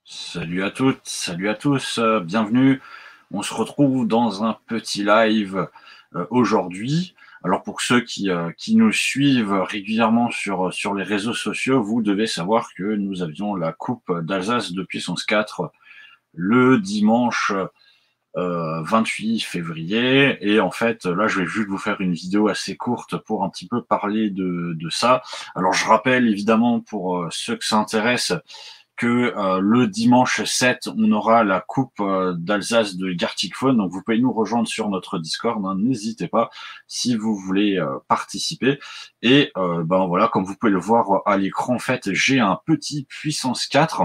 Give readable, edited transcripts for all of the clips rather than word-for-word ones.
Salut à toutes, salut à tous, bienvenue. On se retrouve dans un petit live aujourd'hui. Alors pour ceux qui nous suivent régulièrement sur les réseaux sociaux, vous devez savoir que nous avions la Coupe d'Alsace de puissance 4 le dimanche 28 février. Et en fait, là, je vais juste vous faire une vidéo assez courte pour un petit peu parler de ça. Alors je rappelle évidemment pour ceux que ça intéresse que le dimanche 7, on aura la Coupe d'Alsace de Gartic Phone. Donc, vous pouvez nous rejoindre sur notre Discord. Hein, n'hésitez pas si vous voulez participer. Et ben voilà, comme vous pouvez le voir à l'écran, en fait, j'ai un petit puissance 4.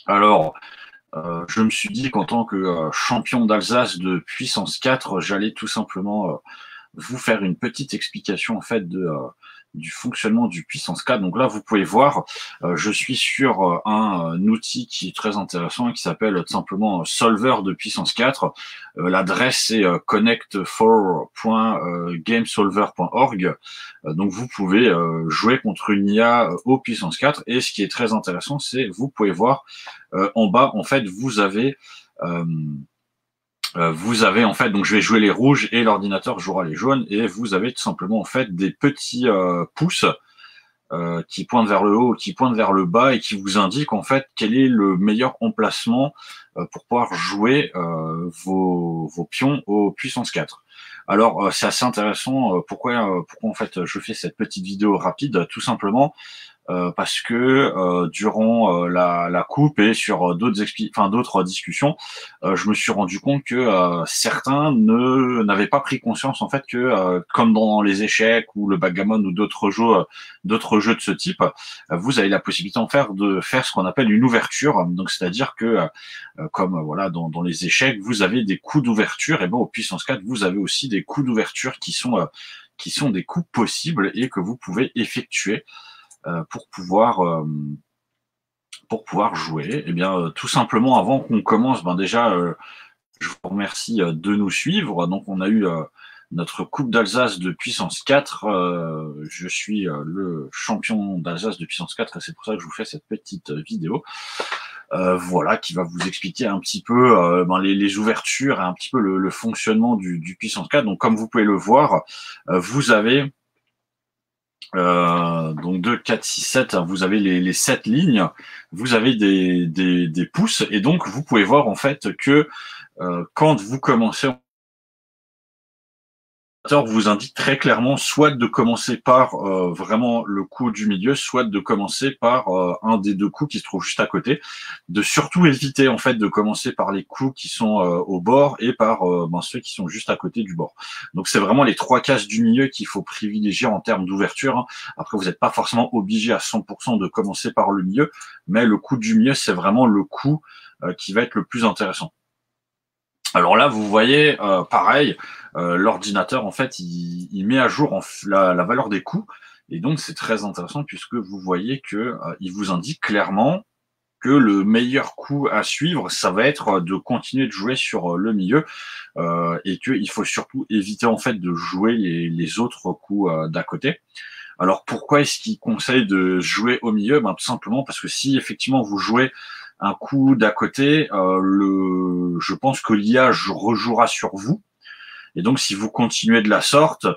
Alors, je me suis dit qu'en tant que champion d'Alsace de puissance 4, j'allais tout simplement vous faire une petite explication en fait du fonctionnement du puissance 4. Donc là, vous pouvez voir, je suis sur un outil qui est très intéressant et qui s'appelle tout simplement Solver de puissance 4. L'adresse c'est connect4.gamesolver.org. Donc vous pouvez jouer contre une IA au puissance 4. Et ce qui est très intéressant, c'est vous pouvez voir en bas, en fait, vous avez en fait, donc je vais jouer les rouges et l'ordinateur jouera les jaunes, et vous avez tout simplement en fait des petits pouces qui pointent vers le haut, qui pointent vers le bas et qui vous indiquent en fait quel est le meilleur emplacement pour pouvoir jouer vos pions aux puissance 4. Alors c'est assez intéressant. Pourquoi en fait je fais cette petite vidéo rapide? Tout simplement parce que durant la coupe et sur d'autres discussions, je me suis rendu compte que certains n'avaient pas pris conscience en fait que comme dans les échecs ou le backgammon ou d'autres jeux de ce type, vous avez la possibilité de faire ce qu'on appelle une ouverture. Donc c'est-à-dire que comme voilà dans les échecs, vous avez des coups d'ouverture, et bon au puissance 4, vous avez aussi des coups d'ouverture qui sont des coups possibles et que vous pouvez effectuer pour pouvoir jouer. Eh bien, tout simplement, avant qu'on commence, déjà, je vous remercie de nous suivre. Donc, on a eu notre Coupe d'Alsace de puissance 4. Je suis le champion d'Alsace de puissance 4 et c'est pour ça que je vous fais cette petite vidéo. Voilà, qui va vous expliquer un petit peu les ouvertures et un petit peu le fonctionnement du puissance 4. Donc, comme vous pouvez le voir, vous avez donc 2, 4, 6, 7, vous avez les 7 lignes, vous avez des pouces, et donc vous pouvez voir en fait que quand vous commencez, vous indique très clairement soit de commencer par vraiment le coup du milieu, soit de commencer par un des deux coups qui se trouve juste à côté, de surtout éviter en fait de commencer par les coups qui sont au bord et par ceux qui sont juste à côté du bord. Donc c'est vraiment les trois cases du milieu qu'il faut privilégier en termes d'ouverture. Hein. Après, vous n'êtes pas forcément obligé à 100% de commencer par le milieu, mais le coup du milieu, c'est vraiment le coup qui va être le plus intéressant. Alors là, vous voyez, pareil, l'ordinateur, en fait, il met à jour la valeur des coûts. Et donc, c'est très intéressant puisque vous voyez que il vous indique clairement que le meilleur coup à suivre, ça va être de continuer de jouer sur le milieu et qu'il faut surtout éviter, en fait, de jouer les autres coups d'à côté. Alors, pourquoi est-ce qu'il conseille de jouer au milieu? Tout simplement parce que si, effectivement, vous jouez un coup d'à côté, je pense que l'IA rejouera sur vous. Et donc, si vous continuez de la sorte,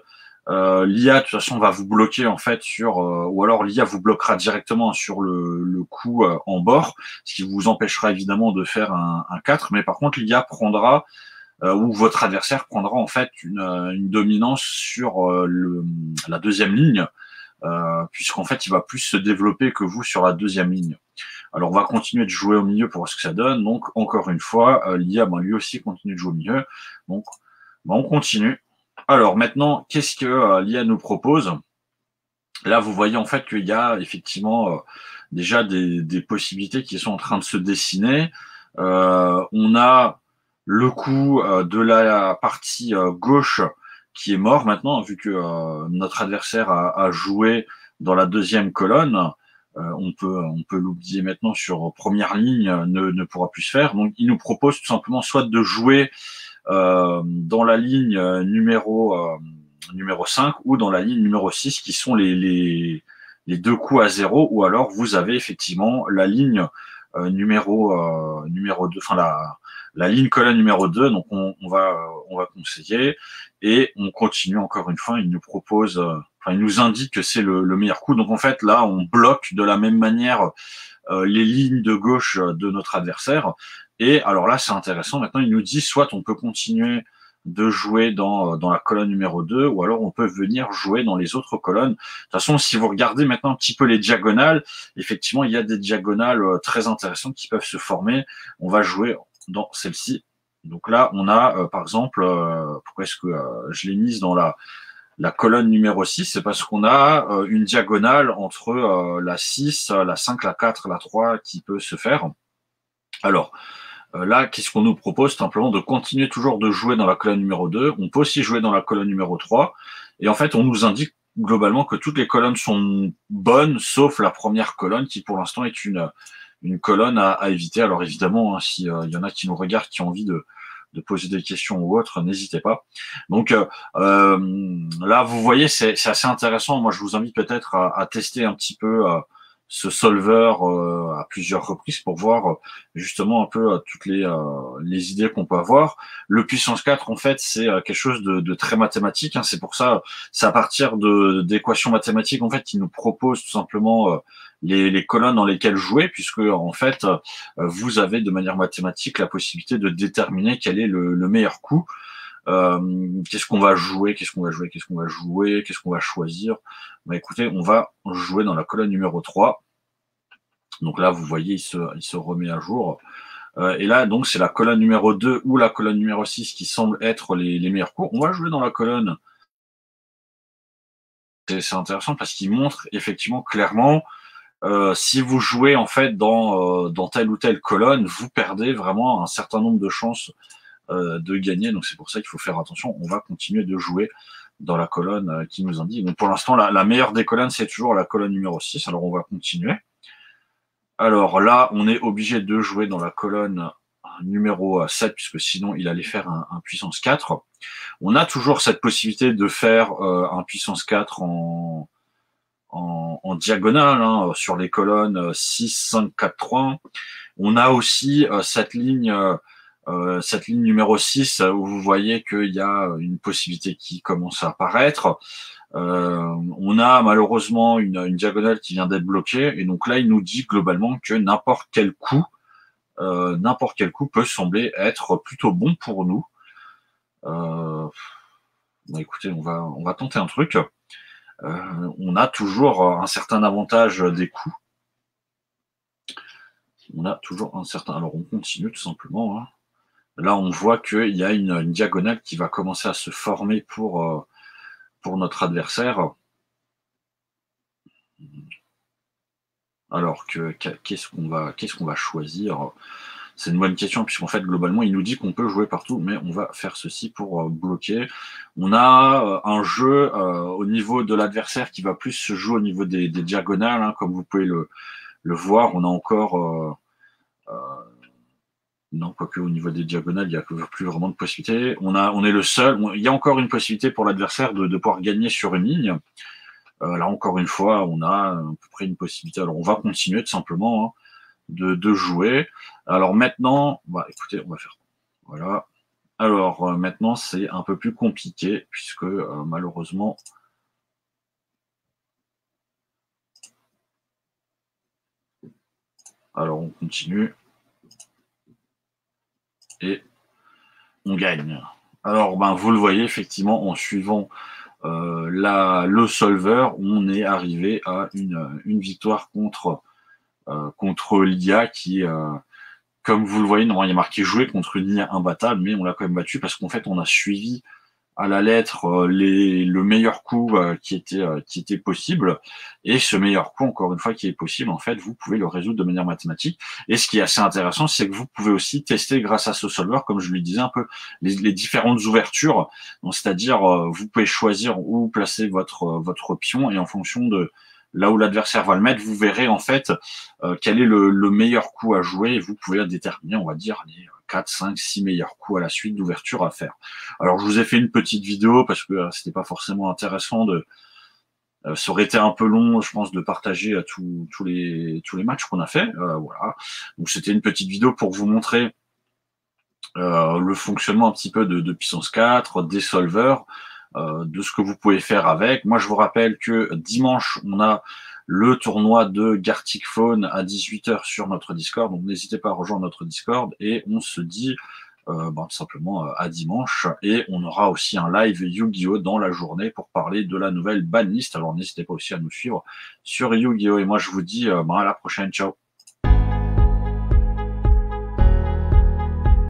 l'IA de toute façon va vous bloquer en fait ou alors l'IA vous bloquera directement sur le coup en bord, ce qui vous empêchera évidemment de faire un 4. Mais par contre, l'IA prendra ou votre adversaire prendra en fait une dominance sur la deuxième ligne, puisqu'en fait, il va plus se développer que vous sur la deuxième ligne. Alors, on va continuer de jouer au milieu pour voir ce que ça donne. Donc, encore une fois, l'IA, lui aussi, continue de jouer au milieu. Donc, on continue. Alors, maintenant, qu'est-ce que l'IA nous propose? Là, vous voyez en fait qu'il y a effectivement déjà des possibilités qui sont en train de se dessiner. On a le coup de la partie gauche qui est mort maintenant, vu que notre adversaire a joué dans la deuxième colonne. On peut l'oublier maintenant sur première ligne, ne pourra plus se faire. Donc, il nous propose tout simplement soit de jouer dans la ligne numéro 5 ou dans la ligne numéro 6, qui sont les deux coups à zéro, ou alors vous avez effectivement la ligne numéro 2, enfin la ligne colonne numéro 2, donc on va conseiller, et on continue encore une fois, il nous propose, il nous indique que c'est le meilleur coup. Donc en fait là on bloque de la même manière les lignes de gauche de notre adversaire, et alors là c'est intéressant, maintenant il nous dit soit on peut continuer de jouer dans la colonne numéro 2, ou alors on peut venir jouer dans les autres colonnes. De toute façon, si vous regardez maintenant un petit peu les diagonales, effectivement, il y a des diagonales très intéressantes qui peuvent se former. On va jouer dans celle-ci. Donc là, on a, par exemple, pourquoi est-ce que je l'ai mise dans la colonne numéro 6? C'est parce qu'on a une diagonale entre la 6, la 5, la 4, la 3 qui peut se faire. Alors, là, qu'est-ce qu'on nous propose? Simplement de continuer toujours de jouer dans la colonne numéro 2. On peut aussi jouer dans la colonne numéro 3. Et en fait, on nous indique globalement que toutes les colonnes sont bonnes, sauf la première colonne qui, pour l'instant, est une colonne à éviter. Alors évidemment, hein, s'il y en a qui nous regardent, qui ont envie de poser des questions ou autre, n'hésitez pas. Donc là, vous voyez, c'est assez intéressant. Moi, je vous invite peut-être à tester un petit peu ce solver à plusieurs reprises pour voir justement un peu toutes les idées qu'on peut avoir. Le puissance 4, en fait, c'est quelque chose de très mathématique, hein. C'est pour ça, c'est à partir d'équations mathématiques, en fait, qui nous propose tout simplement les colonnes dans lesquelles jouer, puisque en fait, vous avez de manière mathématique la possibilité de déterminer quel est le meilleur coup. Qu'est-ce qu'on va jouer, qu'est-ce qu'on va choisir. Bah écoutez, on va jouer dans la colonne numéro 3. Donc là, vous voyez, il se remet à jour. Et là, donc, c'est la colonne numéro 2 ou la colonne numéro 6 qui semblent être les meilleurs coups. On va jouer dans la colonne. C'est intéressant parce qu'il montre effectivement clairement si vous jouez en fait dans telle ou telle colonne, vous perdez vraiment un certain nombre de chances de gagner. Donc c'est pour ça qu'il faut faire attention. On va continuer de jouer dans la colonne qui nous indique. Donc pour l'instant, la meilleure des colonnes, c'est toujours la colonne numéro 6. Alors on va continuer. Alors là, on est obligé de jouer dans la colonne numéro 7, puisque sinon il allait faire un puissance 4. On a toujours cette possibilité de faire un puissance 4 en diagonale, hein, sur les colonnes 6, 5, 4, 3. On a aussi cette ligne numéro 6 où vous voyez qu'il y a une possibilité qui commence à apparaître. On a malheureusement une diagonale qui vient d'être bloquée, et donc là il nous dit globalement que n'importe quel coup peut sembler être plutôt bon pour nous. Bon, écoutez, on va tenter un truc. On a toujours un certain avantage des coups. On a toujours un certain. Alors on continue tout simplement, hein. Là, on voit qu'il y a une diagonale qui va commencer à se former pour notre adversaire. Alors qu'est-ce qu'on va choisir? C'est une bonne question, puisqu'en fait, globalement, il nous dit qu'on peut jouer partout, mais on va faire ceci pour bloquer. On a un jeu au niveau de l'adversaire qui va plus se jouer au niveau des diagonales, hein, comme vous pouvez le voir. On a encore... non, quoique au niveau des diagonales, il n'y a plus vraiment de possibilités. On est le seul. Il y a encore une possibilité pour l'adversaire de pouvoir gagner sur une ligne. Là, encore une fois, on a à peu près une possibilité. Alors, on va continuer tout simplement, hein, de jouer. Alors maintenant, bah, écoutez, on va faire. Voilà. Alors maintenant, c'est un peu plus compliqué, puisque malheureusement... Alors, on continue. Et on gagne. Alors, ben, vous le voyez, effectivement, en suivant le solver, on est arrivé à une victoire contre l'IA qui, comme vous le voyez, normalement, il y a marqué jouer contre une IA imbattable, mais on l'a quand même battu parce qu'en fait, on a suivi à la lettre le meilleur coup qui était possible. Et ce meilleur coup, encore une fois, qui est possible, en fait, vous pouvez le résoudre de manière mathématique. Et ce qui est assez intéressant, c'est que vous pouvez aussi tester grâce à ce solver, comme je lui disais un peu, les différentes ouvertures. C'est-à-dire, vous pouvez choisir où placer votre pion, et en fonction de là où l'adversaire va le mettre, vous verrez en fait quel est le meilleur coup à jouer, et vous pouvez déterminer, on va dire, les 4, 5, 6 meilleurs coups à la suite d'ouverture à faire. Alors, je vous ai fait une petite vidéo parce que c'était pas forcément intéressant Ça aurait été un peu long, je pense, de partager tous les matchs qu'on a fait. Voilà. Donc c'était une petite vidéo pour vous montrer le fonctionnement un petit peu de Puissance 4, des solvers, de ce que vous pouvez faire avec. Moi, je vous rappelle que dimanche, on a le tournoi de Gartic Phone à 18h sur notre Discord. Donc n'hésitez pas à rejoindre notre Discord et on se dit tout simplement à dimanche. Et on aura aussi un live Yu-Gi-Oh! Dans la journée pour parler de la nouvelle banlist. Alors n'hésitez pas aussi à nous suivre sur Yu-Gi-Oh! Et moi, je vous dis à la prochaine. Ciao.